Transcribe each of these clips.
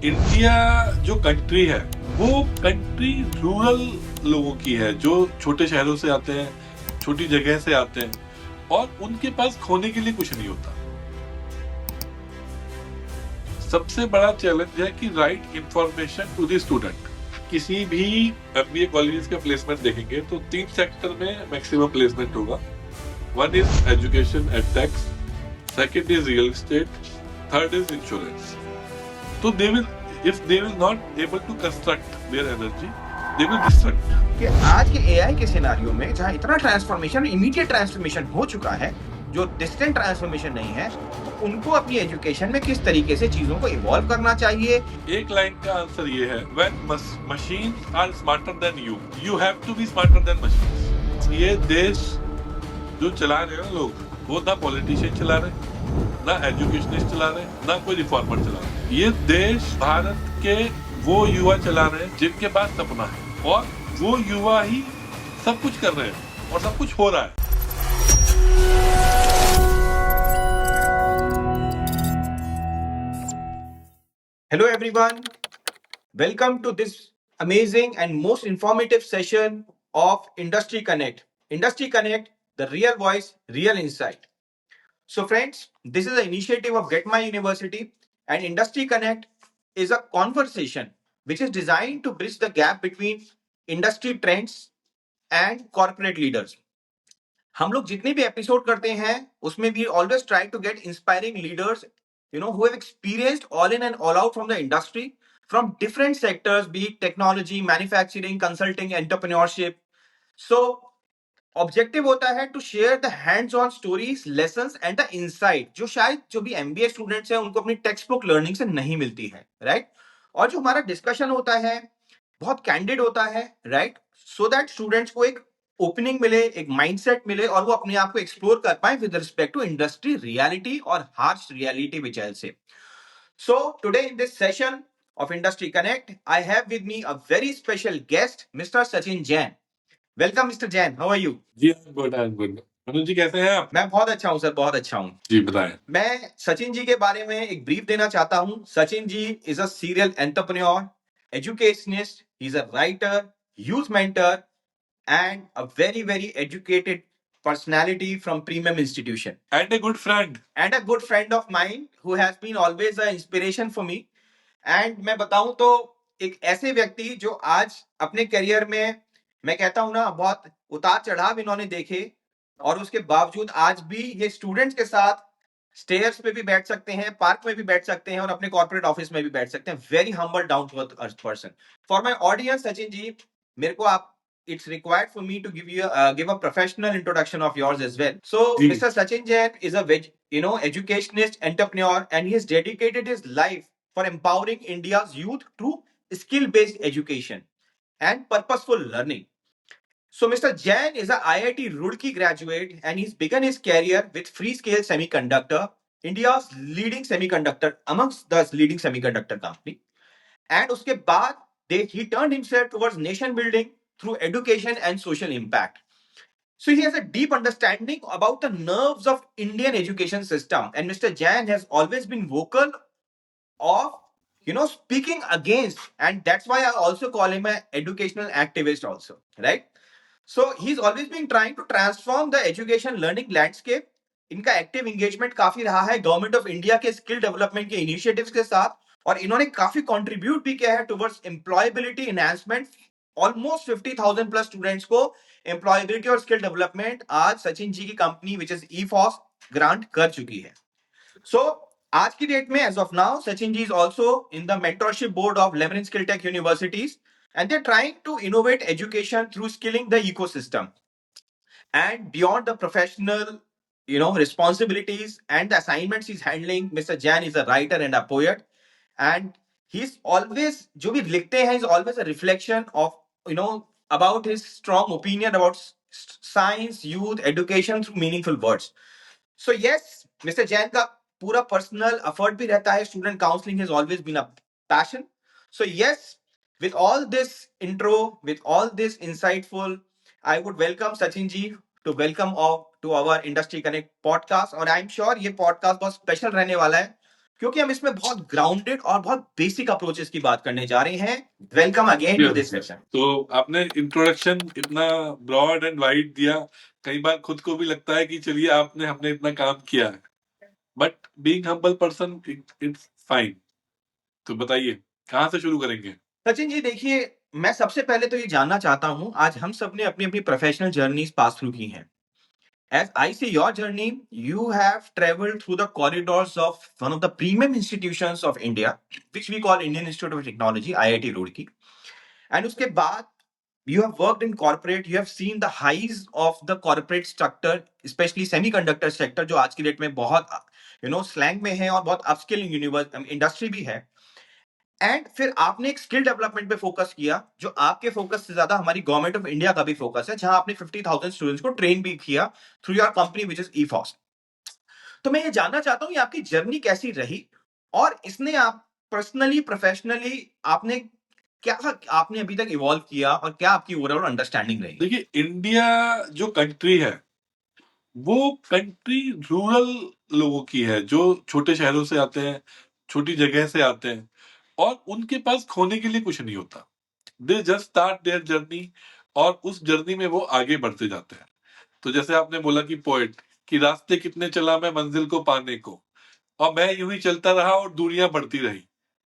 India जो country है वो कंट्री रूरल लोगों की है, जो छोटे शहरों से आते हैं, छोटी जगह से आते हैं और उनके पास खोने के लिए कुछ नहीं होता। सबसे बड़ा चैलेंज है कि right information to the student. किसी भी एमबीए कॉलेज का प्लेसमेंट देखेंगे तो 3 सेक्टर में मैक्सिमम प्लेसमेंट होगा। One is education and tax, second is real estate, third is insurance. तो they will, if they will not able to construct their energy, they will destruct. कि आज के AI के scenario में जहां इतना ट्रांसफॉर्मेशन, इमीडिएट ट्रांसफॉर्मेशन हो चुका है, जो डिस्टेंट ट्रांसफॉर्मेशन नहीं है, उनको अपनी एजुकेशन में किस तरीके से चीजों को इवॉल्व करना चाहिए। एक लाइन का आंसर ये है, when machines are smarter than you, you have to be smarter than machines. ये देश जो चला रहे हैं लोग, वो ना पॉलिटिशियन चला रहे, ना एजुकेशनिस्ट चला रहे, ना कोई रिफॉर्मर चला रहे। ये देश भारत के वो युवा चला रहे हैं जिनके पास सपना है, और वो युवा ही सब कुछ कर रहे हैं और सब कुछ हो रहा है। Hello everyone, welcome to this amazing and most informative session of Industry Connect. Industry Connect, the real voice, real insight. So friends, this is an initiative of Get My University, and Industry Connect is a conversation which is designed to bridge the gap between industry trends and corporate leaders. हम लोग जितने भी episode करते हैं उसमें we always try to get inspiring leaders who have experienced all in and all out from the industry, from different sectors, be it technology, manufacturing, consulting, entrepreneurship. So objective होता है to share the hands on stories, lessons and the insight जो शायद जो भी MBA students हैं उनको अपनी text book learning से नहीं मिलती है, राइट। और जो हमारा डिस्कशन होता है बहुत कैंडिड होता है, राइट, सो दैट स्टूडेंट्स को एक ओपनिंग मिले, एक माइंडसेट मिले और वो अपने आप को एक्सप्लोर कर पाए with respect to industry reality और harsh reality which I say. So today in this session of Industry Connect, I have with me a very special guest, Mr. Sachin Jain. Welcome mister Jain, how are you? जी good, I am good. Anuj ji कैसे हैं आप? मैं बहुत अच्छा हूं sir, बहुत अच्छा हूं जी बताएं। मैं सचिन जी के बारे में एक ब्रीफ देना चाहता हूं। Sachin ji is a serial entrepreneur, educationist, he is a writer, youth mentor and a very very educated personality from premium institution And a good friend. and a good friend of mine who has been always an inspiration for me. And मैं बताऊं तो एक ऐसे व्यक्ति जो आज अपने career में, मैं कहता हूं ना, बहुत उतार चढ़ाव इन्होंने देखे और उसके बावजूद आज भी ये स्टूडेंट्स के साथ स्टेयर्स पे भी बैठ सकते हैं, पार्क में भी बैठ सकते हैं और अपने कॉर्पोरेट ऑफिस में भी बैठ सकते हैं। Very humble, down to earth person. For my audience, Sachin ji, मेरे को आप, it's required for me to give a professional introduction of yours as well. So जी। Mr. Sachin Jain is a educationist, entrepreneur, and he has dedicated his life for empowering India's youth through skill-based education and purposeful learning. So Mr. Jain is a IIT Roorkee graduate and he's begun his career with Freescale Semiconductor, India's leading semiconductor, amongst the leading semiconductor company. And uske baad he turned himself towards nation building through education and social impact. So he has a deep understanding about the nerves of Indian education system, and Mr. Jain has always been vocal of speaking against, and that's why I also call him an educational activist also, right? So he's always been trying to transform the education learning landscape. इनका active engagement काफी रहा है government of India के skill development के initiatives के साथ, और इन्होंने काफी कंट्रीब्यूट भी किया है towards employability enhancement. Almost 50,000 plus students को एम्प्लॉयबिलिटी और स्किल डेवलपमेंट आज सचिन जी की कंपनी विच इज ईफॉस ग्रांट कर चुकी है। सो आज की डेट में as of now Sachin ji is also in the mentorship board of 11 skill take universities, and they're trying to innovate education through skilling the ecosystem. And beyond the professional responsibilities and the assignments he's handling, Mr. Jan is a writer and a poet, and he's always जो भी लिखते हैं is always a reflection of about his strong opinion about science, youth, education through meaningful words. So yes, Mr. Jain का पूरा personal effort भी रहता है, student counselling has always been a passion. So yes, with all this intro, with all this insightful, I would welcome Sachin ji to welcome to our Industry Connect podcast. और I am sure ये podcast बहुत special रहने वाला है क्योंकि हम इसमें बहुत ग्राउंडेड और बहुत बेसिक अप्रोचेस की बात करने जा रहे हैं। Welcome again to this session. तो आपने इंट्रोडक्शन इतना ब्रॉड एंड वाइड दिया, कई बार खुद को भी लगता है कि चलिए हमने इतना काम किया है, but being humble person it's fine. तो बताइए कहाँ से शुरू करेंगे? सचिन जी देखिए, मैं सबसे पहले तो ये जानना चाहता हूं, आज हम सब ने अपनी अपनी प्रोफेशनल जर्नीज पास थ्रू की हैं। As I see your journey, you have traveled through the corridors of one of the premium institutions of India, which we call Indian Institute of Technology, IIT Roorkee. And उसके बाद you have worked in corporate, you have seen the highs of the corporate sector, especially semiconductor sector, जो आज की date में बहुत slang में है और बहुत अपस्किलिंग इंडस्ट्री भी है। एंड फिर आपने एक स्किल डेवलपमेंट पे फोकस किया, जो आपके फोकस से ज्यादा हमारी गवर्नमेंट ऑफ इंडिया का भी फोकस है, जहां आपने 50,000 स्टूडेंट्स को ट्रेन भी किया through your company which is ईफॉस। तो मैं ये जानना चाहता हूँ, ये आपकी जर्नी कैसी रही और इसने आप पर्सनली प्रोफेशनली आपने क्या आपने अभी तक इवॉल्व किया और क्या आपकी ओवरऑल अंडरस्टैंडिंग रही? देखिए, इंडिया जो कंट्री है वो कंट्री रूरल लोगों की है, जो छोटे शहरों से आते हैं, छोटी जगह से आते हैं, और उनके पास खोने के लिए कुछ नहीं होता। They just start their journey, और उस जर्नी में वो आगे बढ़ते जाते हैं। तो जैसे आपने बोला कि पोएट, कि रास्ते कितने चला मैं मंजिल को पाने को, और मैं यूं ही चलता रहा और दूरियां बढ़ती रही।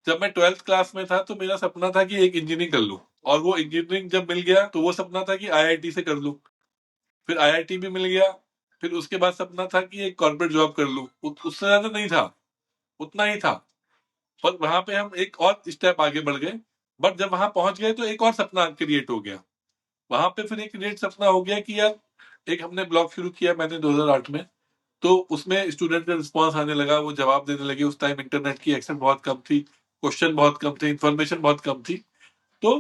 जब मैं 12th क्लास में था तो मेरा सपना था कि एक इंजीनियरिंग कर लूं, और वो इंजीनियरिंग जब मिल गया तो वो सपना था कि आईआईटी से कर लूं। फिर आईआईटी भी मिल गया, फिर उसके बाद सपना था कि एक कॉर्पोरेट जॉब कर लूं। उससे ज्यादा नहीं था, उतना ही था। पर वहां पे हम एक और स्टेप आगे बढ़ गए। बट जब वहां पहुंच गए तो एक और सपना क्रिएट हो गया। वहां पे फिर एक क्रिएट सपना हो गया कि यार, एक हमने ब्लॉग शुरू किया मैंने 2008 में। तो उसमें स्टूडेंट का रिस्पॉन्स आने लगा, वो जवाब देने लगे। उस टाइम इंटरनेट की एक्सेस बहुत कम थी, क्वेश्चन बहुत कम थे, इन्फॉर्मेशन बहुत कम थी। तो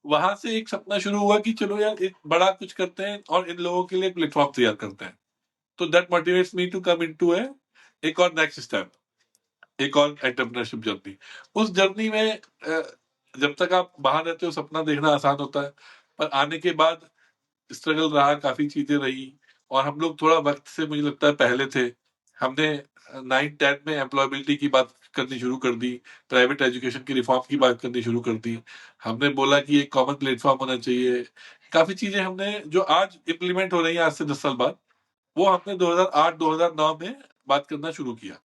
वहां से एक सपना शुरू हुआ कि चलो यार, एक बड़ा कुछ करते हैं और इन लोगों के लिए प्लेटफॉर्म तैयार करते हैं। तो that motivates me to come into एक और नेक्स्ट स्टेप, एक और एंटरप्रेन्योरशिप जर्नी। उस जर्नी में जब तक आप बाहर रहते हो सपना देखना आसान होता है, पर आने के बाद स्ट्रगल रहा, काफी चीजें रही। और हम लोग थोड़ा वक्त से मुझे लगता है पहले थे। हमने 9-10 में एम्प्लॉयबिलिटी की बात करनी शुरू कर दी, प्राइवेट एजुकेशन की रिफॉर्म की बात करनी शुरू कर दी। हमने बोला कि एक कॉमन प्लेटफॉर्म होना चाहिए। काफी चीजें हमने जो आज इम्प्लीमेंट हो रही है, आज से 10 साल बाद, वो हमने 2008-2009 में बात करना शुरू किया।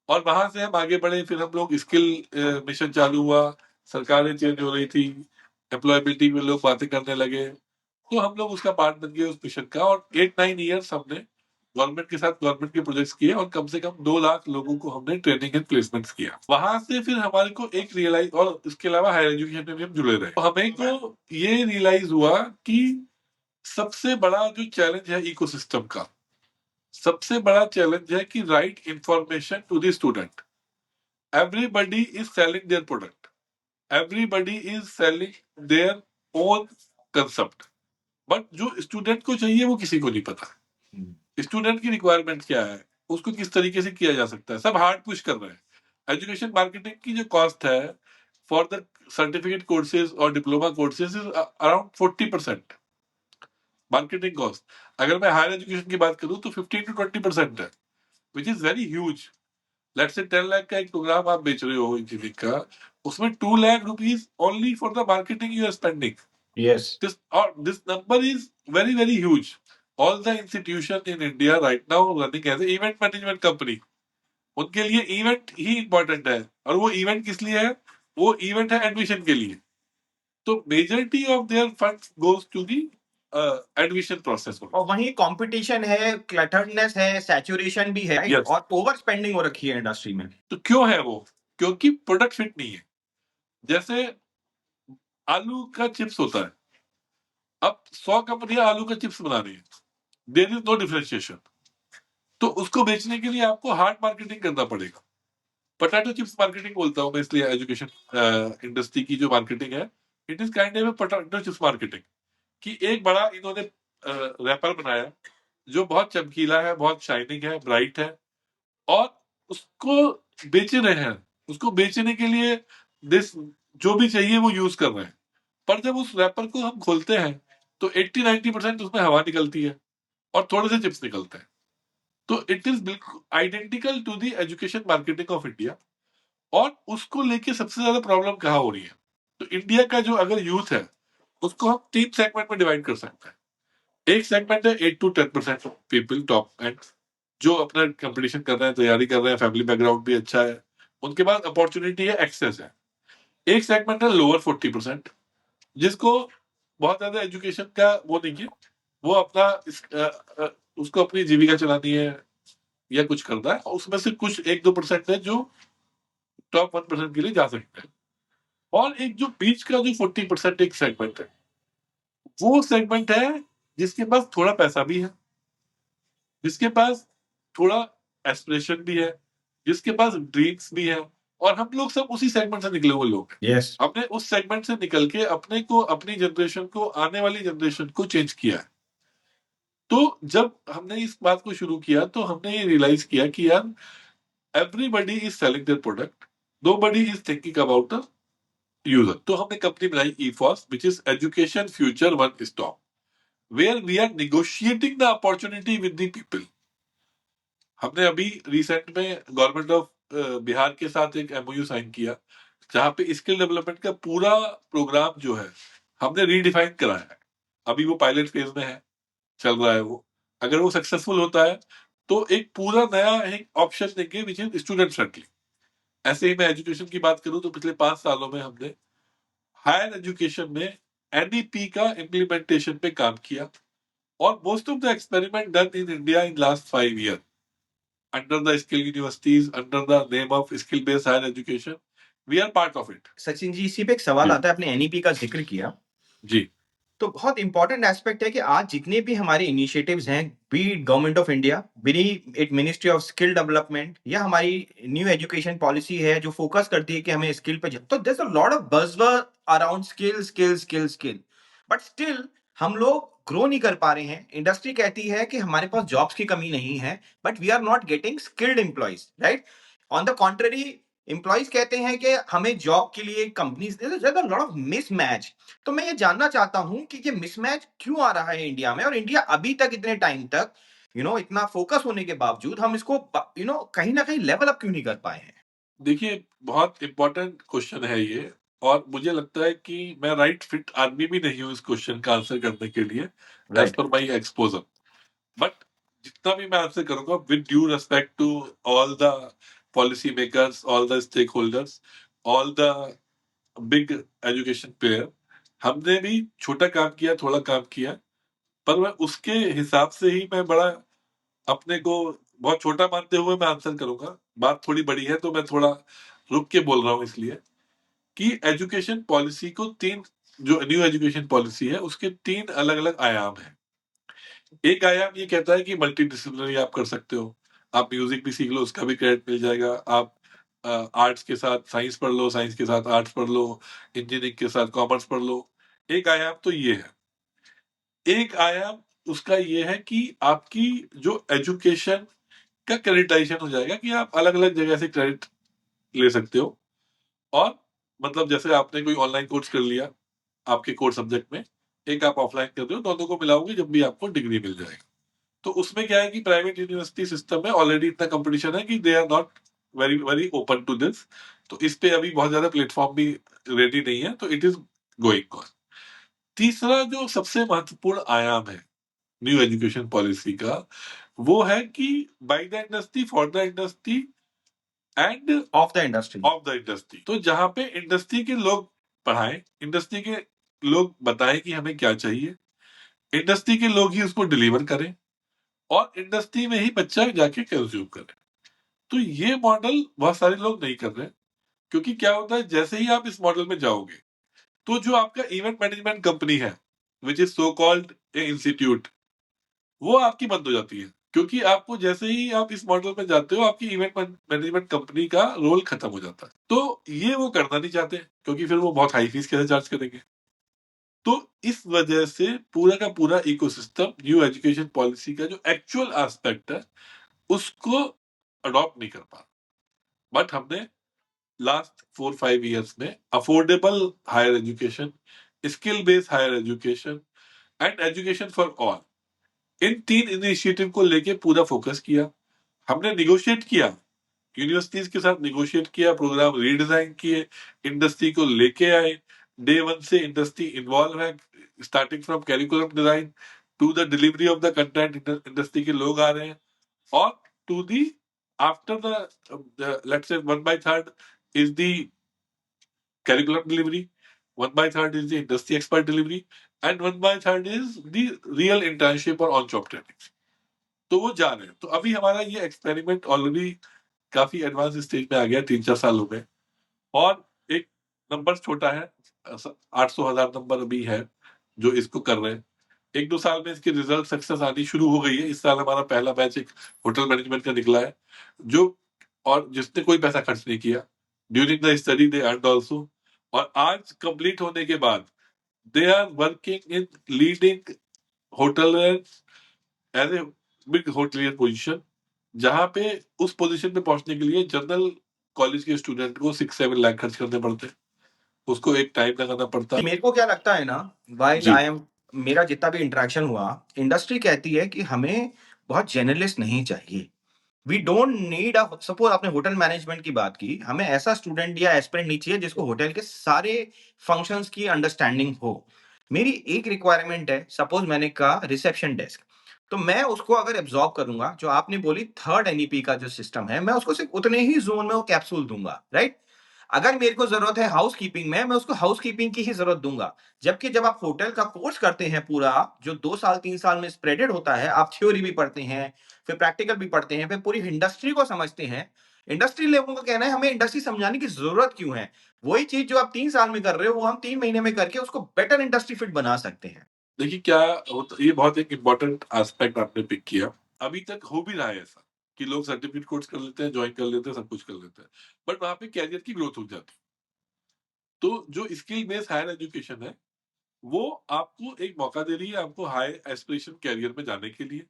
और वहां से हम आगे बढ़े। फिर हम लोग स्किल मिशन चालू हुआ, सरकारें चेंज हो रही थी, एम्प्लॉयबिलिटी में लोग बातें करने लगे। तो हम लोग उसका पार्ट बन गए उस मिशन का, और 8-9 ईयर्स हमने गवर्नमेंट के साथ गवर्नमेंट के प्रोजेक्ट्स किए, और कम से कम 2 लाख लोगों को हमने ट्रेनिंग एंड प्लेसमेंट्स किया। वहां से फिर हमारे को एक रियलाइज, और इसके अलावा हायर एजुकेशन में भी हम जुड़े रहे, तो हमें को ये रियलाइज हुआ कि सबसे बड़ा जो चैलेंज है इकोसिस्टम का, सबसे बड़ा चैलेंज है कि right information to the student. Everybody is selling their product, everybody is selling their own concept, but जो स्टूडेंट को चाहिए वो किसी को नहीं पता। स्टूडेंट की रिक्वायरमेंट क्या है, उसको किस तरीके से किया जा सकता है, सब हार्ड पुश कर रहे हैं। एजुकेशन मार्केटिंग की जो कॉस्ट है फॉर द सर्टिफिकेट कोर्सेज और diploma courses is around 40% marketing cost. अगर मैं हायर एजुकेशन की बात करूं तो 15-20% है, which is very huge. Let's say 10 lakh का एक प्रोग्राम आप बेच रहे हो इंजीनियरिंग का, उसमें 2 lakh rupees only for the marketing you are spending. Yes. This number is very very huge. All the institution in India right now running as a event management company, उनके लिए इवेंट ही important है। और वो event किस लिए है? वो event है एडमिशन के लिए। तो majority of their funds goes to the admission process. और वहीं कंपटीशन है, क्लटर्डनेस है, सैचुरेशन भी है, right? Yes. और ओवर स्पेंडिंग हो रखी है इंडस्ट्री में। तो क्यों है वो? क्योंकि प्रोडक्ट फिट नहीं है। जैसे आलू का चिप्स होता है, अब 100 कंपनियां आलू का चिप्स बना रही है, देयर इज नो डिफरेंशिएशन। तो उसको बेचने के लिए आपको हार्ड मार्केटिंग करना पड़ेगा। पोटैटो चिप्स मार्केटिंग बोलता हूं मैं, इसलिए एजुकेशन इंडस्ट्री की जो मार्केटिंग है, it is kind of potato chips marketing. कि एक बड़ा इन्होंने रैपर बनाया जो बहुत चमकीला है, बहुत शाइनिंग है, ब्राइट है, और उसको बेच रहे हैं। उसको बेचने के लिए दिस जो भी चाहिए वो यूज कर रहे हैं। पर जब उस रैपर को हम खोलते हैं तो 80-90% उसमें हवा निकलती है और थोड़े से चिप्स निकलते हैं। तो इट इज बिल्कुल identical to the education marketing of India. और उसको लेके सबसे ज्यादा प्रॉब्लम कहाँ हो रही है? तो इंडिया का जो अगर यूथ है उसको हम 3 सेगमेंट में डिवाइड कर सकते हैं। एक सेगमेंट है 8 to 10% पीपल टॉप एंड, जो अपना कंपटीशन कर रहे हैं, तैयारी कर रहे हैं, फैमिली बैकग्राउंड भी अच्छा है, उनके पास अपॉर्चुनिटी है, एक्सेस है। एक सेगमेंट है लोअर 40%, जिसको बहुत ज्यादा एजुकेशन का वो नहीं है, वो अपना उसको अपनी जीविका चलानी है या कुछ करना है, और उसमें से कुछ 1-2% है जो टॉप 1% के लिए जा सकते हैं। और एक जो बीच का जो 40% एक सेगमेंट है, वो सेगमेंट है जिसके पास थोड़ा पैसा भी है, जिसके पास थोड़ा एस्पिरेशन भी है, जिसके पास ड्रीम्स भी है। और हम लोग सब उसी सेगमेंट से निकले हुए लोग हैं। यस। हमने उस सेगमेंट से निकल के अपने को, अपनी जनरेशन को, आने वाली जनरेशन को चेंज किया है। तो जब हमने इस बात को शुरू किया तो हमने ये रियलाइज किया कि यार, everybody is selling their product, nobody is thinking about the user. तो हमने कंपनी बनाई ईफॉस, which is education future one stop, where we are negotiating the opportunity with the people. हमने अभी रिसेंट में गवर्नमेंट ऑफ बिहार के साथ एक एमओयू साइन किया, जहां पे स्किल डेवलपमेंट का पूरा प्रोग्राम जो है हमने रीडिफाइन कराया है। अभी वो पायलट फेज में है, चल रहा है वो। अगर वो सक्सेसफुल होता है तो एक पूरा नया एक ऑप्शन देंगे विच इज स्टूडेंट फ्रेंडली। ऐसे ही मैं एजुकेशन की बात करूं तो पिछले 5 सालों में हमने हायर एजुकेशन में एनईपी का इम्प्लीमेंटेशन पे काम किया, और most of the experiment done in India in last 5 years under the skill universities, under the name of skill based higher education, we are part of it. Sachin ji, इसी पे एक सवाल जी आता है, आपने एनईपी का जिक्र किया, जी तो बहुत इंपॉर्टेंट एस्पेक्ट है कि आज जितने भी हमारे इनिशिएटिव्स हैं, be government of India, be it ministry of skill development, या हमारी न्यू एजुकेशन पॉलिसी है जो फोकस करती है कि हमें स्किल पे, तो there is a lot of buzzword around skill skill skill skill, but still हम लोग ग्रो नहीं कर पा रहे हैं। इंडस्ट्री कहती है कि हमारे पास जॉब्स की कमी नहीं है, but we are not getting skilled employees, right? On the contrary, employees कहते हैं कि हमें जॉब के लिए companies, there is a lot of mismatch. तो मैं ये जानना चाहता हूं कि ये मिसमैच क्यों आ रहा है इंडिया में, और इंडिया अभी तक इतने टाइम तक इतना फोकस होने के बावजूद हम इसको कहीं ना कहीं लेवल अप क्यों नहीं कर पाए हैं? देखिए, बहुत इंपॉर्टेंट क्वेश्चन है ये, और मुझे लगता है कि मैं राइट फिट आदमी भी नहीं हूँ इस क्वेश्चन का आंसर करने के लिए, एज राइट। पर माई एक्सपोजर। बट जितना भी मैं आंसर करूंगा, with due respect to all the policy makers, all the stakeholders, all the big education player, हमने भी छोटा काम किया, थोड़ा काम किया, पर मैं उसके हिसाब से ही मैं बड़ा अपने को बहुत छोटा मानते हुए मैं आंसर करूंगा। बात थोड़ी बड़ी है तो मैं थोड़ा रुक के बोल रहा हूं, इसलिए कि एजुकेशन पॉलिसी को तीन, जो न्यू एजुकेशन पॉलिसी है उसके 3 अलग अलग आयाम है। एक आयाम ये कहता है कि मल्टी डिसिप्लिनरी आप कर सकते हो, आप म्यूजिक भी सीख लो, उसका भी क्रेडिट मिल जाएगा, आप आर्ट्स के साथ साइंस पढ़ लो, साइंस के साथ आर्ट्स पढ़ लो, इंजीनियरिंग के साथ कॉमर्स पढ़ लो। एक आयाम तो ये है। एक आयाम उसका ये है कि आपकी जो एजुकेशन का क्रेडिटाइजेशन हो जाएगा, कि आप अलग अलग जगह से क्रेडिट ले सकते हो। और मतलब जैसे आपने कोई ऑनलाइन कोर्स कर लिया आपके कोर सब्जेक्ट में, एक आप ऑफलाइन कर रहे हो, दोनों को मिलाओगे जब भी आपको डिग्री मिल जाएगी। तो उसमें क्या है कि प्राइवेट यूनिवर्सिटी सिस्टम में ऑलरेडी इतना कंपटीशन है कि they are not very very open to this. तो इस पे अभी बहुत ज्यादा प्लेटफॉर्म भी रेडी नहीं है, तो इट इज गोइंग ऑन। तीसरा जो सबसे महत्वपूर्ण आयाम है न्यू एजुकेशन पॉलिसी का, वो है कि by the industry, for the industry end of the industry. Of the industry. तो जहां पे इंडस्ट्री के लोग पढ़ाएं, इंडस्ट्री के लोग बताएं कि हमें क्या चाहिए, इंडस्ट्री के लोग ही उसको डिलीवर करें, और इंडस्ट्री में ही बच्चा जाके कंज्यूम करे। तो ये मॉडल बहुत सारे लोग नहीं कर रहे हैं, क्योंकि क्या होता है, जैसे ही आप इस मॉडल में जाओगे तो जो आपका इवेंट मैनेजमेंट कंपनी है, which is so called a institute, वो आपकी बंद हो जाती है। क्योंकि आपको जैसे ही आप इस मॉडल में जाते हो, आपकी इवेंट मैनेजमेंट कंपनी का रोल खत्म हो जाता है। तो ये वो करना नहीं चाहते, क्योंकि फिर वो बहुत हाई फीस कैसे चार्ज करेंगे। तो इस वजह से पूरा का पूरा इकोसिस्टम न्यू एजुकेशन पॉलिसी का जो एक्चुअल एस्पेक्ट है उसको अडॉप्ट नहीं कर पा। बट हमने लास्ट 4-5 years में affordable higher education, skill based higher education and education for all, in 3 initiative को लेके पूरा फोकस किया। हमने निगोशिएट किया यूनिवर्सिटीज के साथ निगोशिएट किया, प्रोग्राम रीडिजाइन किए, इंडस्ट्री को लेके आए। डे वन से इंडस्ट्री इन्वॉल्व है, starting from curriculum design to the delivery of the content. Industry के लोग आ रहे हैं, और to the after the let's say 1/3 is the curriculum delivery, 1/3 is the industry expert delivery, and 1/3 is the real internship और on job training। तो वो जा रहे हैं। तो अभी हमारा ये एक्सपेरिमेंट ऑलरेडी काफी एडवांस स्टेज में आ गया 3-4 सालों में, और एक नंबर छोटा है, 800,000 नंबर अभी है जो इसको कर रहे हैं। 1-2 साल में इसकी रिजल्ट सक्सेस आनी शुरू हो गई है। इस साल हमारा पहला बैच एक होटल मैनेजमेंट का निकला है, जो और जिसने कोई पैसा खर्च नहीं किया। During the study they earned also, और आज कंप्लीट होने के बाद they are working in leading hotel as a big hotelier position, जहां पे उस पोजीशन पे पहुंचने के लिए जनरल कॉलेज के स्टूडेंट को 6-7 लाख खर्च करने पड़ते हैं, उसको एक टाइम लगाना पड़ता है। मेरे को क्या लगता है ना, वाइल जी आई एम, मेरा जितना भी इंटरेक्शन हुआ, इंडस्ट्री कहती है कि हमें बहुत जेनरलिस्ट नहीं चाहिए। We don't need a, suppose आपने होटल मैनेजमेंट की बात की, हमें ऐसा स्टूडेंट या एस्पिरेंट नहीं चाहिए जिसको होटल के सारे फंक्शंस की अंडरस्टैंडिंग हो। मेरी एक रिक्वायरमेंट है, सपोज मैंने कहा रिसेप्शन डेस्क, तो मैं उसको अगर एब्जॉर्ब करूंगा, जो आपने बोली थर्ड एनईपी का जो सिस्टम है, मैं उसको सिर्फ उतने ही जोन में वो कैप्सूल दूंगा, राइट। अगर मेरे को जरूरत है हाउस कीपिंग में, मैं उसको हाउस कीपिंग की ही जरूरत दूंगा। जबकि जब आप होटल का कोर्स करते हैं पूरा, जो 2 साल 3 साल में स्प्रेडेड होता है, आप थ्योरी भी पढ़ते हैं, फिर प्रैक्टिकल भी पढ़ते हैं, फिर पूरी इंडस्ट्री को समझते हैं। इंडस्ट्री लोगों का कहना है हमें इंडस्ट्री समझाने की जरूरत क्यों है। वही चीज जो आप 3 साल में कर रहे हो, वो हम 3 महीने में करके उसको बेटर इंडस्ट्री फिट बना सकते हैं। देखिए क्या होता, ये बहुत एक इम्पोर्टेंट एस्पेक्ट आपने पिक किया। अभी तक हो भी रहा है ऐसा कि लोग सर्टिफिकेट कोर्स कर लेते हैं, ज्वाइन कर लेते हैं, सब कुछ कर लेते हैं, बट वहां पे कैरियर की ग्रोथ हो जाती है। तो जो स्किल बेस्ड हायर एजुकेशन है, वो आपको एक मौका दे रही है, आपको हाई एस्पिरेशन कैरियर में जाने के लिए।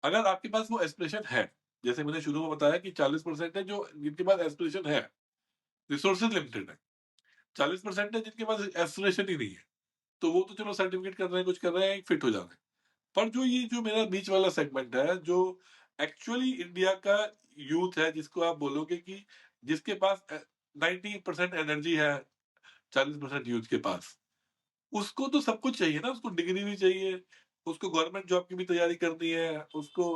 अगर आपके पास वो एस्पिरेशन है, जैसे मैंने शुरू में बताया कि 40% है जो जिनके पास एस्पिरेशन है, रिसोर्सेज लिमिटेड है। 40% है जिनके पास एस्पिरेशन ही नहीं है, तो वो तो चलो सर्टिफिकेट कर रहे हैं, कुछ कर रहे हैं, फिट हो जा रहे हैं। पर जो ये जो मेरा बीच वाला सेगमेंट है, जो एक्चुअली इंडिया का यूथ है, जिसको आप बोलोगे कि जिसके पास 90% एनर्जी है 40% यूथ के पास, उसको तो सब कुछ चाहिए ना। उसको डिग्री भी चाहिए, उसको गवर्नमेंट जॉब की भी तैयारी करनी है, उसको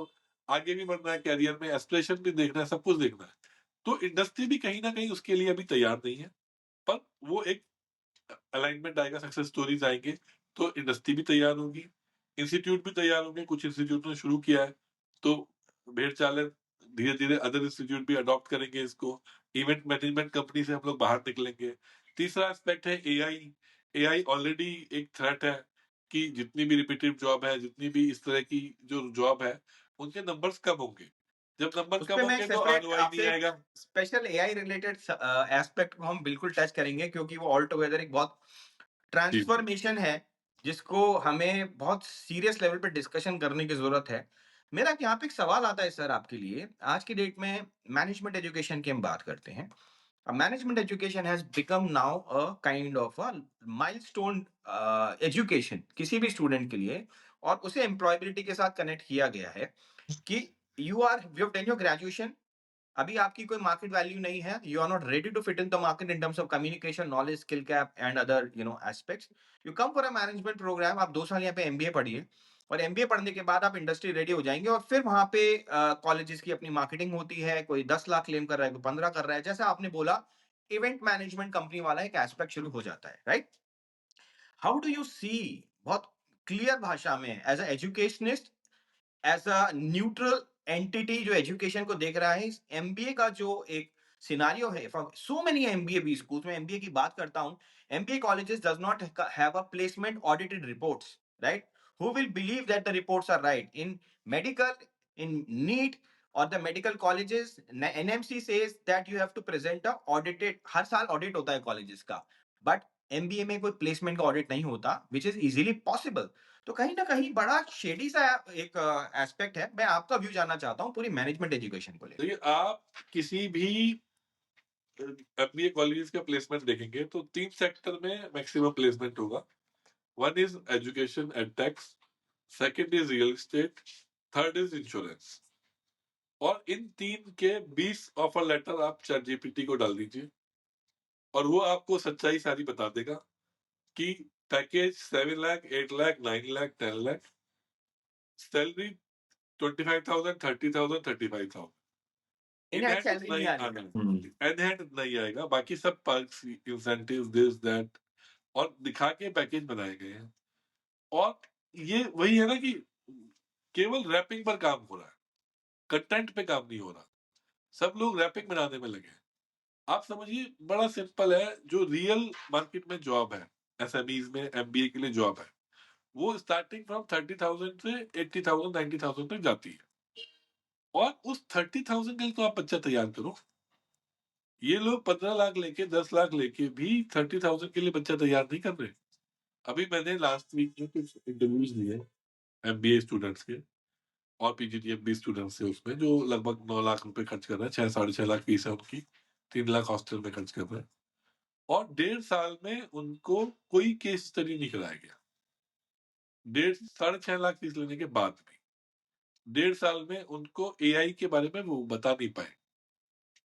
आगे भी बढ़ना है, कैरियर में एस्पिरेशन भी देखना है, सब कुछ देखना है। तो इंडस्ट्री भी कहीं ना कहीं उसके लिए अभी तैयार नहीं है। पर वो एक अलाइनमेंट आएगा, सक्सेस स्टोरीज आएंगे, तो इंडस्ट्री भी तैयार होगी, इंस्टीट्यूट भी तैयार होंगे। कुछ इंस्टीट्यूट ने शुरू किया है, तो भेड़ चाल है, धीरे धीरे अदर इंस्टीट्यूट भी अडॉप्ट करेंगे इसको। इवेंट मैनेजमेंट कंपनी से हम लोग बाहर निकलेंगे। तीसरा एस्पेक्ट है एआई। एआई ऑलरेडी एक थ्रेट है कि जितनी भी रिपीटेड जॉब है, जितनी भी इस तरह की जो जॉब है, उनके नंबर्स कम होंगे। जब नंबर उस कम पे मैं एक होंगे तो सेपरेट आरओआई नहीं आपसे आएगा। स्पेशल एआई रिलेटेड एस्पेक्ट को हम बिल्कुल टच करेंगे, क्योंकि वो ऑल टुगेदर एक बहुत जी ट्रांसफॉर्मेशन है, जिसको हमें बहुत सीरियस लेवल पे डिस्कशन करने की जरूरत है। मेरा यहाँ पे एक सवाल आता है सर आपके लिए। आज की डेट में मैनेजमेंट एजुकेशन की हम बात करते हैं। Management education has become now a kind of a milestone education किसी भी स्टूडेंट के लिए, और उसे एम्प्लॉयबिलिटी के साथ कनेक्ट किया गया है कि you have done your graduation, अभी आपकी कोई मार्केट वैल्यू नहीं है, you are not ready to fit in the market in terms of communication knowledge skill cap and other aspects. You come for a management program, आप 2 साल यहाँ पे MBA पढ़िए, और एमबीए पढ़ने के बाद आप इंडस्ट्री रेडी हो जाएंगे, और फिर वहां पे कॉलेजेस की अपनी मार्केटिंग होती है, कोई 10 लाख क्लेम कर रहा है, कोई 15 कर रहा है, जैसा आपने बोला इवेंट मैनेजमेंट कंपनी वाला एक एस्पेक्ट शुरू हो जाता है, right. How do you see, बहुत क्लियर भाषा में, as a educationist, as a neutral entity जो एजुकेशन को देख रहा है, एमबीए का जो एक सिनारियो है, फॉर सो मेनी एमबीए भी स्कूल्स में, एमबीए की बात करता हूं, MBA colleges does not have a placement audited reports, right. Who will believe that the reports are right in medical, in NEET, और the medical colleges, NMC says that you have to present a audited, हर साल audit होता है colleges का, but MBA में कोई placement का audit नहीं होता, विच इज इजीली पॉसिबल। तो कहीं ना कहीं बड़ा शेडी सा एक एस्पेक्ट है। मैं आपका व्यू जानना चाहता हूँ पूरी मैनेजमेंट एजुकेशन को लेकर। देखिए, आप किसी भी एमबीए कॉलेज का प्लेसमेंट देखेंगे तो 3 सेक्टर में मैक्सिमम प्लेसमेंट होगा। One is education and tax, second is real estate, third is insurance. और इन 3 के 20 ऑफर लेटर आप चैट जीपीटी को डाल दीजिए और वो आपको सच्चाई सारी बता देगा कि package 7 lakh, 8 lakh, 9 lakh, 10 lakh, salary 25,000, 30,000, 35,000। In in hand hand salary इतना नहीं ही आ रही। आना है, इन हैंड नहीं आएगा, बाकी सब पर्क्स, इंसेंटिव, दिस दैट और दिखा के पैकेज बनाए गए हैं। और ये वही है ना कि केवल रैपिंग पर काम हो रहा है, कंटेंट पे काम नहीं हो रहा। सब लोग रैपिंग बनाने में लगे हैं। आप समझिए बड़ा सिंपल है, जो रियल मार्केट में जॉब है, एसएमईज में एमबीए के लिए जॉब है, वो स्टार्टिंग फ्रॉम 30,000 से 80,000, 90,000 तक जाती है। और उस 30,000 के लिए तो आप बच्चा तैयार करो। ये लोग 15 लाख लेके, 10 लाख लेके भी 30,000 के लिए बच्चा तैयार नहीं कर रहे। अभी मैंने लास्ट वीक में कुछ इंटरव्यूज लिए एमबीए स्टूडेंट्स के और पीजीडीएमबी स्टूडेंट्स से, उसमें जो लगभग 9 लाख रुपए खर्च कर रहे हैं, 6-6.5 लाख फीस है उनकी, 3 लाख हॉस्टल में खर्च कर रहे हैं, और 1.5 साल में उनको कोई केस स्टडी नहीं कराया गया। 6.5 लाख फीस लेने के बाद भी 1.5 साल में उनको एआई के बारे में वो बता नहीं पाए,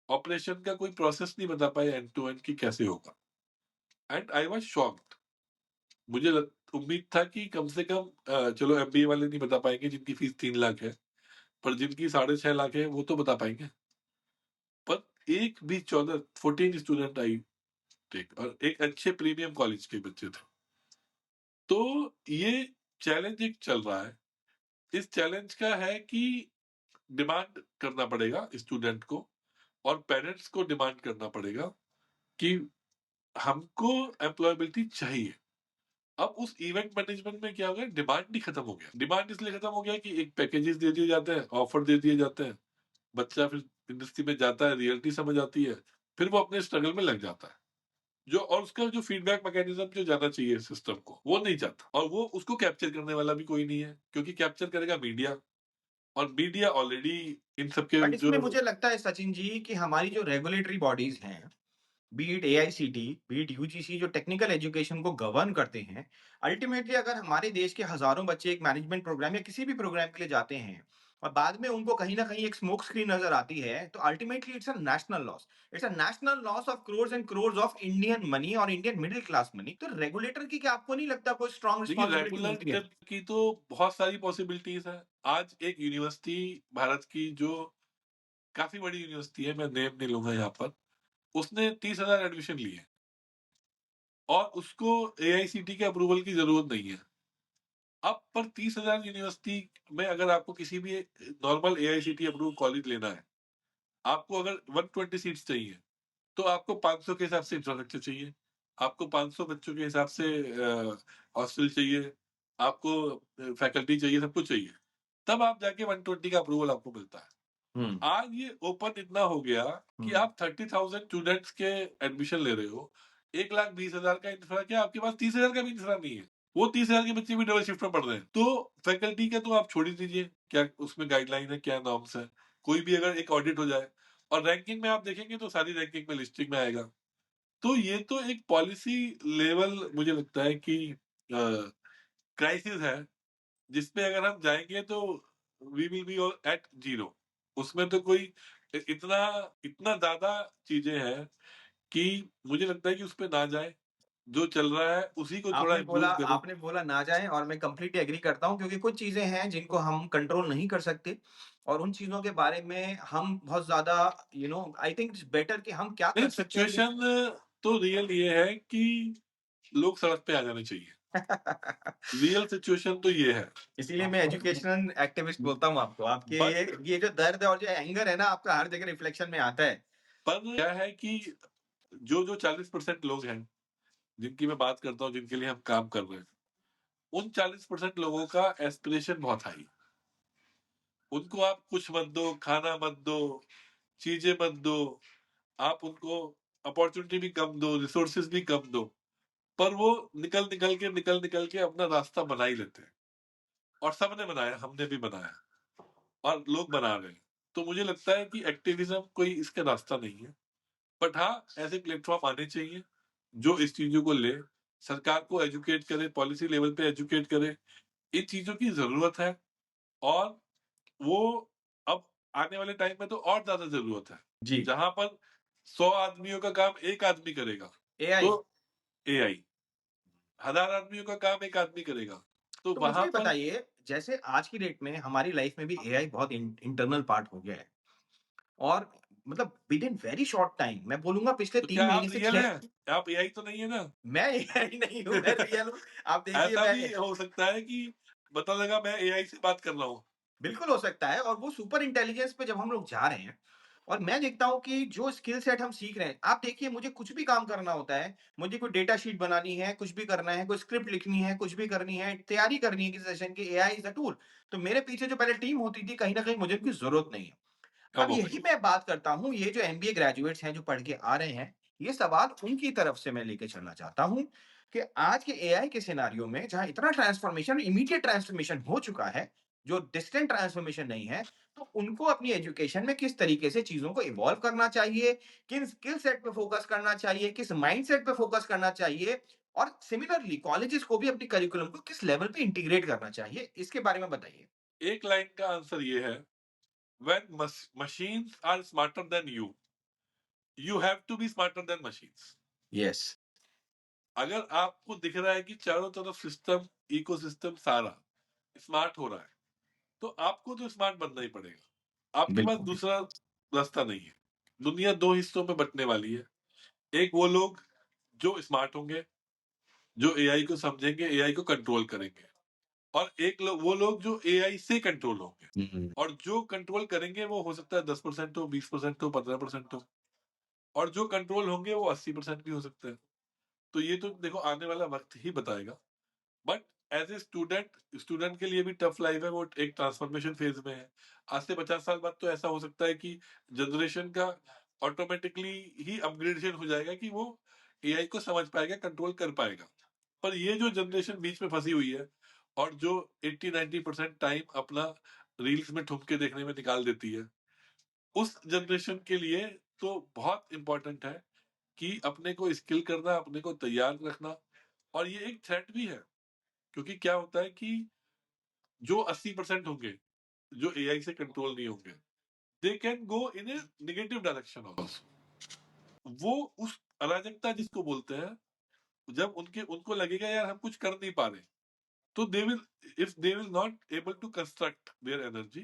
ऑपरेशन का कोई प्रोसेस नहीं बता पाए एंड टू एंड की कैसे होगा। And I was shocked. मुझे उम्मीद था कि कम से कम चलो एमबीए वाले नहीं बता पाएंगे जिनकी फीस 3 लाख है, पर जिनकी 6.5 लाख है वो तो बता पाएंगे। पर एक भी 14 स्टूडेंट आई टेक, और एक अच्छे प्रीमियम कॉलेज के बच्चे थे। तो ये चैलेंज एक चल रहा है। इस चैलेंज का है कि डिमांड करना पड़ेगा स्टूडेंट को, और पेरेंट्स को डिमांड करना पड़ेगा कि हमको एम्प्लॉयबिलिटी चाहिए। अब उस इवेंट मैनेजमेंट में क्या हो गया, डिमांड ही खत्म हो गया। डिमांड इसलिए खत्म हो गया कि एक पैकेजेस दे दिए जाते हैं, ऑफर दे दिए जाते हैं, बच्चा फिर इंडस्ट्री में जाता है, रियलिटी समझ आती है, फिर वो अपने स्ट्रगल में लग जाता है। जो और उसका जो फीडबैक मैकेनिज्म जो जाना चाहिए सिस्टम को, वो नहीं जाता, और वो उसको कैप्चर करने वाला भी कोई नहीं है, क्योंकि कैप्चर करेगा मीडिया, और मीडिया ऑलरेडी इन सबके बट जो इसमें मुझे लगता है सचिन जी कि हमारी जो रेगुलेटरी बॉडीज हैं, बीट एआईसीटी, बीट यूजीसी, जो टेक्निकल एजुकेशन को गवर्न करते हैं, अल्टीमेटली अगर हमारे देश के हजारों बच्चे एक मैनेजमेंट प्रोग्राम या किसी भी प्रोग्राम के लिए जाते हैं और बाद में उनको कहीं ना कहीं एक स्मोक स्क्रीन नजर आती है, तो ultimately it's a national loss. It's a national loss of crores and crores of Indian money और इंडियन मिडिल क्लास मनी। तो रेगुलेटर की क्या आपको नहीं लगता कोई स्ट्रॉन्ग देखिए, रिस्पॉन्सिबिलिटी बनती है? रेगुलर की तो बहुत सारी पॉसिबिलिटीज है। आज एक यूनिवर्सिटी भारत की जो काफी बड़ी यूनिवर्सिटी है, मैं नेम नहीं लूंगा यहाँ पर, उसने 30,000 एडमिशन लिए और उसको एआईसीटी के अप्रूवल की जरूरत नहीं है। अब पर 30,000 यूनिवर्सिटी में अगर आपको किसी भी नॉर्मल एआईसीटी अप्रूव कॉलेज लेना है, आपको अगर 120 सीट्स चाहिए, तो आपको 500 के हिसाब से इंफ्रास्ट्रक्चर चाहिए, आपको 500 बच्चों के हिसाब से हॉस्टल चाहिए, आपको फैकल्टी चाहिए, सब कुछ चाहिए, तब आप जाके 120 का अप्रूवल आपको मिलता है। आज ये ओपन इतना हो गया कि आप 30,000 स्टूडेंट्स के एडमिशन ले रहे हो, 1,20,000 का इंफ्रा, क्या आपके पास 30,000 का भी इंफ्रा नहीं है? वो 30,000 के बच्चे भी डबल शिफ्ट में पढ़ रहे हैं। तो फैकल्टी का तो आप छोड़ ही दीजिए, क्या उसमें गाइडलाइन है, क्या नॉर्म्स है? कोई भी अगर एक ऑडिट हो जाए, और रैंकिंग में आप देखेंगे तो सारी रैंकिंग में लिस्टिंग में आएगा। तो ये तो एक पॉलिसी लेवल मुझे लगता है कि क्राइसिस है, जिसपे अगर हम जाएंगे तो we will be at zero. उसमें तो कोई इतना इतना ज्यादा चीजें हैं कि मुझे लगता है कि उस पे ना जाए, जो चल रहा है उसी को थोड़ा इम्प्रूव करें। आपने बोला ना जाए, और मैं कंप्लीटली एग्री करता हूं, क्योंकि कुछ चीजें हैं जिनको हम कंट्रोल नहीं कर सकते, और उन चीजों के बारे में हम बहुत ज्यादा आई थिंक इट्स बेटर कि हम क्या नहीं, कर सकते हैं सिचुएशन तो रियल ये है कि लोग सड़क पे आ जाने चाहिए। रियल सिचुएशन तो ये है। इसीलिए मैं एजुकेशनल एक्टिविस्ट बोलता हूँ आपको। आपके बट ये जो दर्द है और जो एंगर है ना, आपका हर जगह रिफ्लेक्शन में आता है। पर क्या है कि जो जो 40% लोग हैं जिनकी मैं बात करता हूँ, जिनके लिए हम काम कर रहे हैं, उन 40% लोगों का एस्पिरेशन बहुत हाई। उनको आप कुछ मत दो, खाना मत दो, चीजें मत दो, आप उनको अपॉर्चुनिटी भी कम दो, रिसोर्सेज भी कम दो, पर वो निकल निकल के अपना रास्ता बना ही लेते हैं। और सबने बनाया, हमने भी बनाया, और लोग बना रहे हैं। तो मुझे लगता है कि एक्टिविज्म कोई इसका रास्ता नहीं है। बट हाँ, ऐसे प्लेटफॉर्म आने चाहिए जो इस चीजों को ले, सरकार को एजुकेट करे, पॉलिसी लेवल पे एजुकेट करे, इन चीजों की जरूरत है। और वो अब आने वाले टाइम में तो और ज्यादा जरूरत है। जी। जहां पर 100 आदमियों का काम एक आदमी करेगा, एआई। तो एआई 1000 आदमियों का काम एक आदमी करेगा, तो तो मुझे वहां ये पर बताइए, जैसे आज की डेट में हमारी लाइफ में भी एआई बहुत इंटरनल पार्ट हो गया है, और मतलब with in very short time, मैं बोलूंगा पिछले तो क्या 3 महीने आप से रियल 6। हैं? आप एआई तो नहीं है ना? मैं एआई नहीं हूँ, मैं रियल हूँ। आप देखिए ऐसा मैं, भी हो सकता है कि पता लगा मैं एआई से बात कर रहा हूँ। बिल्कुल हो सकता है, और वो सुपर इंटेलिजेंस पे जब हम लोग जा रहे हैं, और मैं देखता हूँ कि जो स्किल सेट हम सीख रहे हैं, आप देखिए मुझे कुछ भी काम करना होता है, मुझे कोई डेटा शीट बनानी है, कुछ भी करना है, कोई स्क्रिप्ट लिखनी है, कुछ भी करनी है, तैयारी करनी है किसी सेशन की, एआई इज अ टूल। तो मेरे पीछे जो पहले टीम होती थी, कहीं ना कहीं मुझे उनकी जरूरत नहीं है। अब अब हो यही गई। मैं बात करता हूँ, ये जो एमबीए ग्रेजुएट्स हैं जो पढ़ के आ रहे हैं, ये सवाल उनकी तरफ से मैं लेके चलना चाहता हूँ कि आज के एआई के सिनेरियो में जहाँ इतना ट्रांसफॉर्मेशन, इमीडिएट ट्रांसफॉर्मेशन हो चुका है, जो डिस्टेंट ट्रांसफॉर्मेशन नहीं है, तो उनको अपनी एजुकेशन में किस तरीके से चीजों को इवॉल्व करना चाहिए, किन स्किल सेट पे फोकस करना चाहिए, किस माइंडसेट पे फोकस करना चाहिए, और सिमिलरली कॉलेजेस को भी अपनी करिकुलम को किस लेवल पे इंटीग्रेट करना चाहिए, इसके बारे में बताइए। एक लाइन का आंसर ये है, when machines are smarter than you have to be smarter than machines. Yes. अगर आपको दिख रहा है कि चारों तरफ सिस्टम, इकोसिस्टम सारा स्मार्ट हो रहा है, तो आपको तो स्मार्ट बनना ही पड़ेगा। आपके पास बिल्कुल। दूसरा रास्ता नहीं है। दुनिया दो हिस्सों में बंटने वाली है। एक वो लोग जो स्मार्ट होंगे, जो एआई को समझेंगे, एआई को कंट्रोल करेंगे, और वो लोग जो एआई से कंट्रोल होंगे। हम्म। और जो कंट्रोल करेंगे वो हो सकता है 10% हो, 20% हो, 15% हो, और जो कंट्रोल होंगे वो 80% भी हो सकते हैं। तो ये तो देखो आने वाला वक्त ही बताएगा। But as a student, student के लिए भी टफ लाइफ है, वो एक ट्रांसफॉर्मेशन फेज में है। आज से 50 साल बाद तो ऐसा हो सकता है कि जनरेशन का ऑटोमेटिकली ही अपग्रेडेशन हो जाएगा कि वो एआई को समझ पाएगा, कंट्रोल कर पाएगा। पर ये जो जनरेशन बीच में फंसी हुई है, और जो 80-90% टाइम अपना रील्स में ठुमके देखने में निकाल देती है, उस जनरेशन के लिए तो बहुत इंपॉर्टेंट है कि अपने को स्किल करना, अपने को तैयार रखना। और ये एक थ्रेट भी है, क्योंकि क्या होता है कि जो 80% होंगे, जो एआई से कंट्रोल नहीं होंगे, they can go in A negative direction also. वो उस अराजकता जिसको बोलते हैं, जब उनको लगेगा यार हम कुछ कर नहीं पा रहे, तो they will, if they will not able to construct their energy,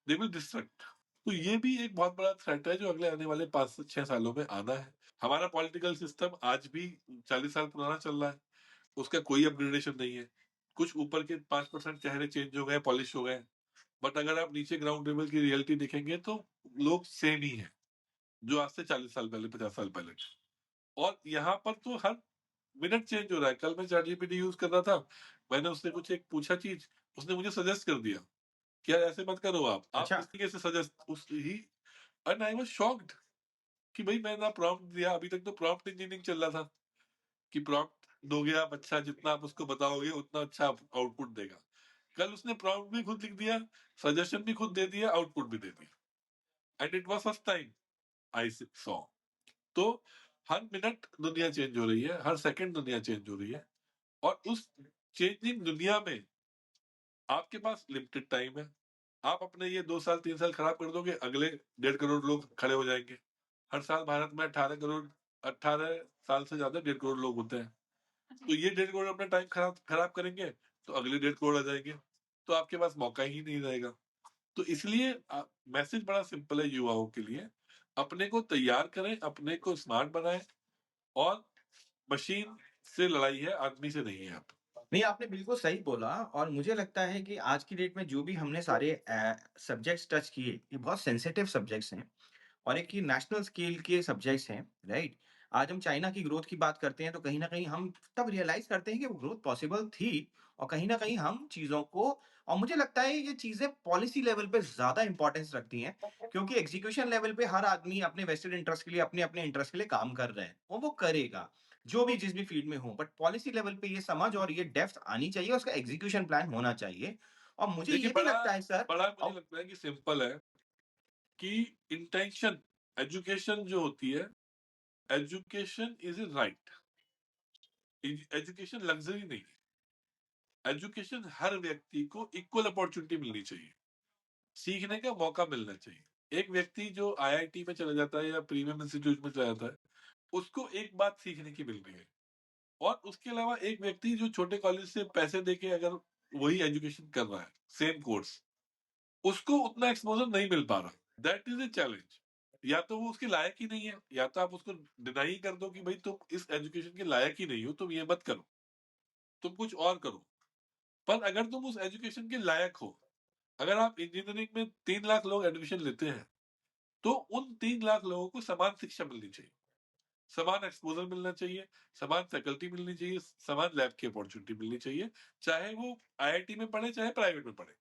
they will distract. तो ये भी एक बहुत बड़ा थ्रेट है जो अगले आने वाले 5 से 6 सालों में आना है। हमारा पॉलिटिकल सिस्टम आज भी 40 साल पुराना चल रहा है, उसका कोई अपग्रेडेशन नहीं है। कुछ ऊपर के 5% चेहरे चेंज हो गए, पॉलिश हो गए, बट अगर आप नीचे ग्राउंड लेवल की रियलिटी देखेंगे तो लोग सेम ही है, जो आज से 40 साल पहले, 50 साल पहले। और यहाँ पर तो हर मिनट चेंज हो रहा है। कल मैं चैट जीपीटी यूज कर रहा था, मैंने उससे कुछ एक पूछा चीज, उसने मुझे सजेस्ट कर दिया कि यार ऐसे मत करो, आप अच्छा। इस तरीके से सजेस्ट उस ही। एंड आई वाज शॉक्ड कि भाई मैं ना प्रॉम्प्ट दिया, अभी तक तो प्रॉम्प्ट इंजीनियरिंग चल रहा था कि प्रॉम्प्ट दोगे आप, अच्छा जितना आप उसको बताओगे उतना अच्छा आउटपुट देगा। कल उसने प्रॉम्प्ट भी खुद लिख दिया, सजेशन भी खुद दे दिया, आउटपुट भी दे दिया। And it was first time I saw. तो हर मिनट दुनिया चेंज हो रही है, हर सेकंड दुनिया चेंज हो रही है, और उस चेंजिंग दुनिया में आपके पास लिमिटेड टाइम है। आप अपने ये 2 साल 3 साल खराब कर दोगे, अगले 1.5 करोड़ लोग खड़े हो जाएंगे। हर साल भारत में 18 करोड़, 18 साल से ज्यादा 1.5 करोड़ लोग होते हैं। तो ये 1.5 करोड़ अपना टाइम खराब खराब करेंगे, तो अगले 1.5 करोड़ आ जाएंगे, तो आपके पास मौका ही नहीं रहेगा। तो इसलिए मैसेज बड़ा सिंपल है युवाओं के लिए, अपने को तैयार करें, अपने को स्मार्ट बनाएं, और मशीन से लड़ाई है, आदमी से नहीं है। आप नहीं, आपने बिल्कुल सही बोला, और मुझे लगता है कि आज की डेट में जो भी हमने सारे सब्जेक्ट्स टच किए, ये बहुत सेंसिटिव सब्जेक्ट्स हैं, और एक ये नेशनल स्केल के सब्जेक्ट्स हैं, राइट? आज हम चाइना की ग्रोथ की बात करते हैं, तो कहीं न कहीं हम तब रियलाइज़ करते हैं कि वो ग्रोथ पॉसिबल थी, और कहीं न कहीं हम चीज़ों को, और मुझे लगता है ये चीज़ें पॉलिसी लेवल पे ज़्यादा इम्पोर्टेंस रखती हैं, क्योंकि एग्ज़ीक्यूशन लेवल पे हर आदमी अपने वेस्टेड इंटरेस्ट के लिए, अपने-अपने इंटरेस्ट के लिए काम कर रहा है, और वो करेगा, जो भी जिस भी फील्ड में हो। बट पॉलिसी लेवल पे ये समझ और ये डेप्थ आनी चाहिए, उसका एग्ज़ीक्यूशन प्लान होना चाहिए। और मुझे देखिए, ये भी बड़ा लगता है सर, बड़ा मुझे औ लगता है कि सिंपल है कि इंटेंशन, एजुकेशन जो होती है, education is a right. Education luxury नहीं है। एजुकेशन हर व्यक्ति को इक्वल अपॉर्चुनिटी मिलनी चाहिए, सीखने का मौका मिलना चाहिए। एक व्यक्ति जो आईआईटी में चला जाता है या प्रीमियम इंस्टीट्यूट में चला जाता है, उसको एक बात सीखने की मिल रही है, और उसके अलावा एक व्यक्ति जो छोटे कॉलेज से पैसे देके अगर वही एजुकेशन कर रहा है, सेम कोर्स, उसको उतना एक्सपोजर नहीं मिल पा रहा। That is a challenge. या तो वो उसके लायक ही नहीं है, या तो आप उसको डिनाई कर दो कि भाई तुम इस एजुकेशन के लायक ही नहीं हो, तुम ये मत करो, तुम कुछ और करो। पर अगर तुम उस एजुकेशन के लायक हो, अगर आप इंजीनियरिंग में 3 लाख लोग एडमिशन लेते हैं, तो उन 3 लाख लोगों को समान शिक्षा मिलनी चाहिए, समान एक्सपोजर मिलना चाहिए, समान फैकल्टी मिलनी चाहिए, समान लैब की अपॉर्चुनिटी मिलनी चाहिए, चाहे वो आईआईटी में पढ़े चाहे प्राइवेट में पढ़े।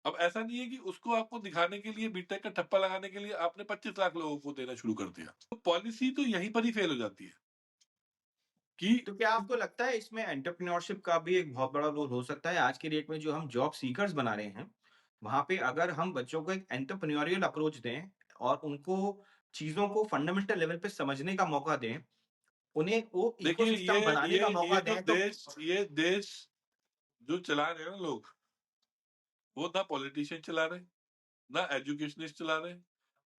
अब ऐसा नहीं है कि उसको आपको दिखाने के लिए, बीटेक का ठप्पा लगाने के लिए आपने 25 लाख लोगों को देना शुरू कर दिया, तो पॉलिसी तो यहीं पर ही फेल हो जाती है कि तो क्या आपको लगता है इसमें एंटरप्रेन्योरशिप का भी एक बहुत बड़ा रोल हो सकता है? आज की डेट में जो हम जॉब सीकर्स बना रहे हैं, वहाँ पे अगर हम बच्चों को एक एंटरप्रेन्योरियल अप्रोच दें और उनको चीज़ों को फंडामेंटल लेवल पे समझने का मौका दें, उन्हें वो देखिए, इकोसिस्टम बनाने का मौका ये जो दें, तो देश जो चला रहे हैं ना लोग, वो ना पॉलिटिशियन चला रहे, ना एजुकेशनिस्ट चला रहे,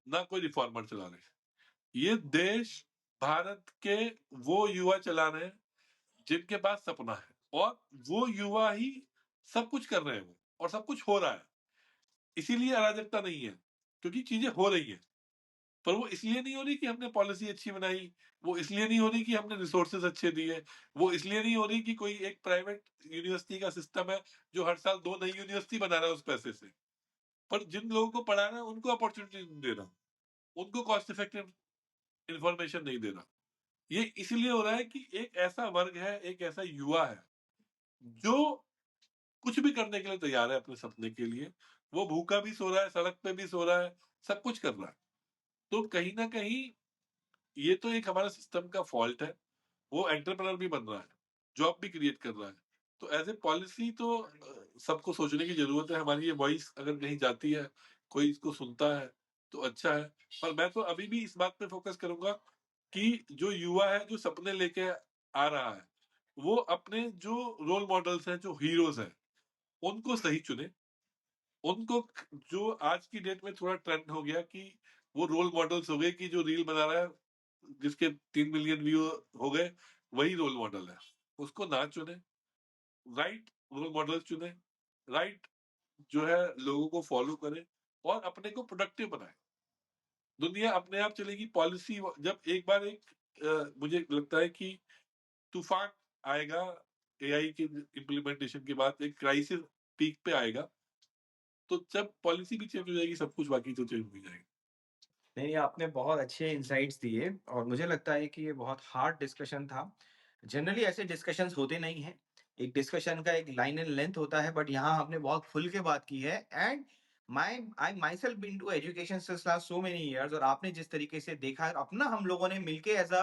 ना कोई रिफॉर्मर चला रहे। ये देश भारत के वो युवा चला रहे हैं जिनके पास सपना है, और वो युवा ही सब कुछ कर रहे हैं वो, और सब कुछ हो रहा है। इसीलिए अराजकता नहीं है, क्योंकि चीजें हो रही हैं। पर वो इसलिए नहीं हो रही कि हमने पॉलिसी अच्छी बनाई, वो इसलिए नहीं हो रही कि हमने रिसोर्सेज अच्छे दिए, वो इसलिए नहीं हो रही कि कोई एक प्राइवेट यूनिवर्सिटी का सिस्टम है जो हर साल 2 नई यूनिवर्सिटी बना रहा है उस पैसे से। पर जिन लोगों को पढ़ाना है उनको अपॉर्चुनिटी नहीं दे रहा, उनको कॉस्ट इफेक्टिव इंफॉर्मेशन नहीं दे रहा। ये इसलिए हो रहा है कि एक ऐसा वर्ग है, एक ऐसा युवा है जो कुछ भी करने के लिए तैयार है अपने सपने के लिए। वो भूखा भी सो रहा है, सड़क पे भी सो रहा है, सब कुछ कर रहा है। तो कहीं ना कहीं ये तो एक हमारा सिस्टम का फॉल्ट है। वो एंटरप्रेनर भी बन रहा है, जॉब भी क्रिएट कर रहा है। तो एज ए पॉलिसी तो सबको सोचने की जरूरत है। हमारी ये वॉइस अगर कहीं जाती है, कोई इसको सुनता है, तो अच्छा है। पर मैं तो अभी भी इस बात पे फोकस करूंगा कि जो युवा है, जो सपने लेके आ रहा है, वो अपने जो रोल मॉडल्स हैं, जो हीरोज हैं, उनको सही चुने। उनको, जो आज की डेट में थोड़ा ट्रेंड हो गया कि वो रोल मॉडल्स हो गए कि जो रील बना रहा है जिसके 3 मिलियन व्यू हो गए, वही रोल मॉडल है। उसको ना चुने, राइट रोल मॉडल चुने, राइट जो है लोगों को फॉलो करे, और अपने को प्रोडक्टिव बनाए। दुनिया अपने आप चलेगी। पॉलिसी जब एक बार मुझे लगता है कि तूफान आएगा एआई के इम्प्लीमेंटेशन के बाद, एक क्राइसिस पीक पे आएगा, तो जब पॉलिसी भी चेंज हो जाएगी, सब कुछ बाकी तो चेंज हो ही जाएगा। नहीं, आपने बहुत अच्छे इनसाइट्स दिए और मुझे लगता है कि ये बहुत हार्ड डिस्कशन था। जनरली ऐसे डिस्कशंस होते नहीं हैं। एक डिस्कशन का एक लाइन एंड लेंथ होता है, बट यहाँ हमने बहुत खुल के बात की है and I myself been to education since last so many years, और आपने जिस तरीके से देखा है, अपना हम लोगों ने मिलके एज़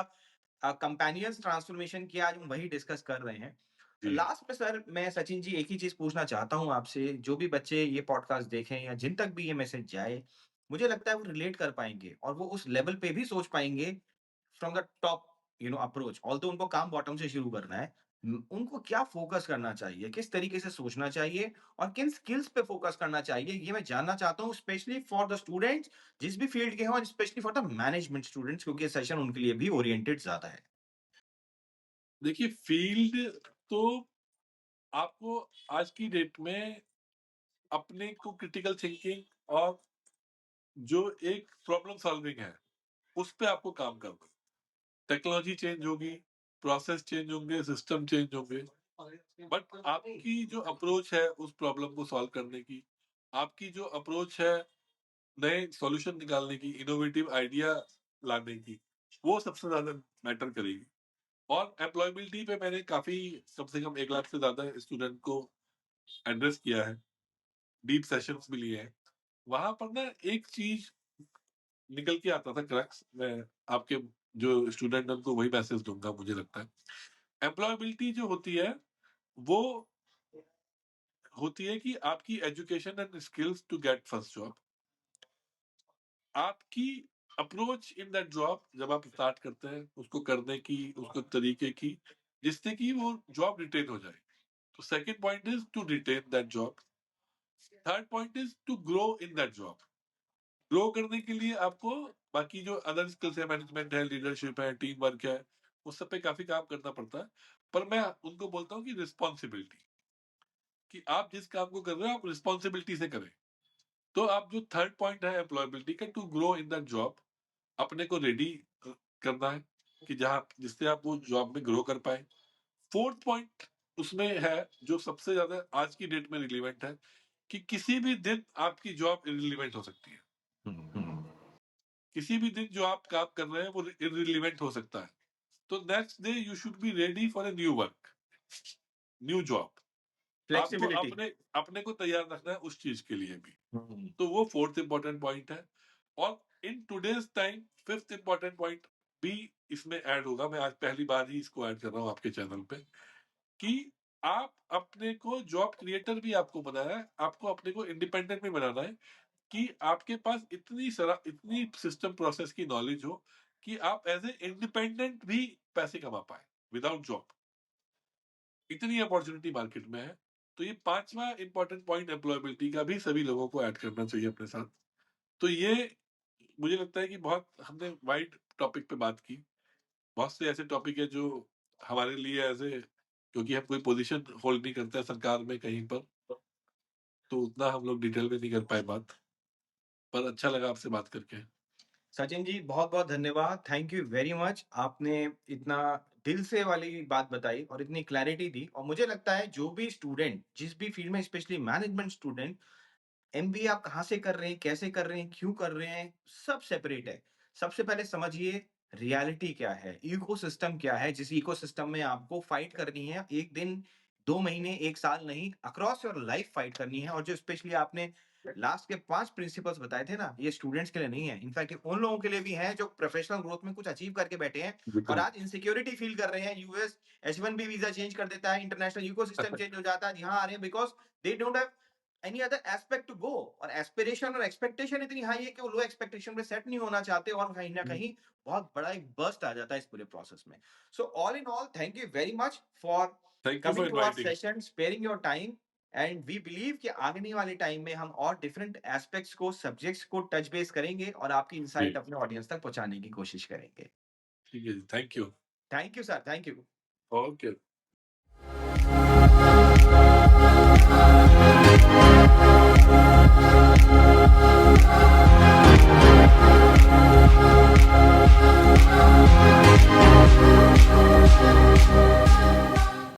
कंपेनियंस ट्रांसफॉर्मेशन किया, आज हम वही डिस्कस कर रहे हैं। जी। लास्ट में सर, मैं सचिन जी एक ही चीज़ पूछना चाहता हूँ आपसे, जो भी बच्चे ये पॉडकास्ट देखें या जिन तक भी ये मैसेज जाए, मुझे लगता है वो रिलेट कर पाएँगे और वो उस लेवल पे भी सोच पाएँगे from the top approach. Although उनको काम बॉटम से शुरू करना है। उनको क्या फ़ोकस करना चाहिए? किस तरीके से सोचना चाहिए और किन स्किल्स पे फ़ोकस करना चाहिए? ये मैं जानना चाहता हूँ, स्पेशली फॉर द स्टूडेंट्स जिस भी फील्ड के हों, और specially for the management students, क्योंकि ये सेशन उनके लिए भी ओरिएंटेड ज़्यादा है। देखिए, फील्ड तो आपको आज की डेट में अपने को क्रिटिकल थिंकिंग और जो एक प्रॉब्लम सॉल्विंग है, उस पे आपको काम करना है। टेक्नोलॉजी चेंज होगी, प्रोसेस चेंज होंगे, सिस्टम चेंज होंगे, बट आपकी जो अप्रोच है उस प्रॉब्लम को सॉल्व करने की, आपकी जो अप्रोच है नए सॉल्यूशन निकालने की, इनोवेटिव आइडिया लाने की, वो सबसे ज्यादा मैटर करेगी। और एम्प्लॉयबिलिटी पे मैंने काफी, कम से कम 1 लाख से ज्यादा स्टूडेंट को एड्रेस किया है, डीप सेशंस भी लिए हैं। वहां पर ना एक चीज निकल के आता था क्रक्स, मैं आपके जो स्टूडेंट है उनको वही मैसेज दूंगा। मुझे लगता है एम्प्लॉयबिलिटी जो होती है, वो होती है कि आपकी education and skills to get first job, आपकी अप्रोच इन दैट जॉब जब आप स्टार्ट करते हैं उसको करने की, उसको तरीके की, जिससे कि वो जॉब रिटेन हो जाए। तो second point is to retain that job. Third point is to grow in that job. Grow करने के लिए आपको बाकी जो अदर स्किल्स है, मैनेजमेंट है, लीडरशिप है, टीम वर्क है, उस सब पे काफी काम करना पड़ता है। पर मैं उनको बोलता हूँ कि रिस्पॉन्सिबिलिटी, कि आप जिस काम को कर रहे हो आप रिस्पॉन्सिबिलिटी से करें। तो आप जो थर्ड पॉइंट है एम्प्लॉयबिलिटी का, to grow in that job, अपने को रेडी करना है कि जहां जिससे आप वो जॉब में ग्रो कर पाए। फोर्थ पॉइंट उसमें है जो सबसे ज्यादा आज की डेट में रिलीवेंट है, कि किसी भी दिन आपकी जॉब इरिलीवेंट हो सकती है। किसी भी दिन जो आप काम कर रहे हैं वो इरिलीवेंट हो सकता है। तो next day you should be ready for a new work, new job. आपको फ्लेक्सिबिलिटी। अपने अपने को तैयार रखना है उस चीज के लिए भी। तो वो फोर्थ इंपॉर्टेंट पॉइंट है। और in today's time fifth important point भी इसमें ऐड होगा। मैं आज पहली बार ही इसको ऐड कर रहा हूँ आपके चैनल पे, कि आप अपने को जॉब क्रिएटर भी आपको बनाना है, आपको अपने को इंडिपेंडेंट भी बनाना है, कि आपके पास इतनी सिस्टम प्रोसेस की नॉलेज हो कि आप एज ए इंडिपेंडेंट भी पैसे कमा पाए विदाउट जॉब। इतनी अपॉर्चुनिटी मार्केट में है। तो ये पांचवा इंपॉर्टेंट पॉइंट एम्प्लॉयबिलिटी का भी सभी लोगों को ऐड करना चाहिए अपने साथ। तो ये मुझे लगता है कि बहुत हमने वाइड टॉपिक पे बात की। बहुत से ऐसे टॉपिक है जो हमारे लिए एज ए, क्योंकि हम कोई पोजीशन होल्ड नहीं करते हैं सरकार में कहीं पर, तो उतना हम लोग डिटेल में नहीं कर पाए बात। पर अच्छा लगा आपसे बात करके। सचिन जी, बहुत बहुत धन्यवाद, थैंक यू वेरी मच। आपने इतना दिल से वाली बात बताई और इतनी क्लैरिटी दी, और मुझे लगता है जो भी स्टूडेंट जिस भी फील्ड में, स्पेशली मैनेजमेंट स्टूडेंट, एमबीए आप कहाँ से कर रहे हैं, कैसे कर रहे हैं, क्यों कर रहे हैं, सब सेपरेट है। सबसे पहले समझिए रियलिटी क्या है, इकोसिस्टम क्या है, जिस इकोसिस्टम में आपको फाइट करनी है, 1 दिन, 2 महीने, 1 साल नहीं, अक्रॉस योर लाइफ फाइट करनी है। और जो स्पेशली आपने लास्ट के 5 प्रिंसिपल्स बताए थे ना, ये स्टूडेंट्स के लिए नहीं है, इनफैक्ट ये उन लोगों के लिए भी हैं जो प्रोफेशनल ग्रोथ में कुछ अचीव करके बैठे हैं और बिल्कुल। आज इनसिक्योरिटी फील कर रहे हैं। यूएस H1B वीजा चेंज कर देता है, इंटरनेशनल इकोसिस्टम चेंज हो जाता है, यहाँ आ रहे हैं because they don't have any other aspect to go. और एस्पिरेशन और एक्सपेक्टेशन इतनी हाई है कि वो लो एक्सपेक्टेशन पे सेट नहीं होना चाहते, और कहीं ना कहीं बहुत बड़ा एक बर्स्ट आ जाता है इस पूरे प्रोसेस में। So all in all, thank you very much for thank you for coming to our inviting. Session, sparing your time, and we believe कि आने वाले टाइम में हम और डिफरेंट एस्पेक्ट्स को, सब्जेक्ट्स को टच बेस करेंगे और आपकी जी, इंसाइट अपने ऑडियंस तक पहुंचाने की कोशिश करेंगे। ठीक है जी, thank you. Thank you sir, thank you. Okay.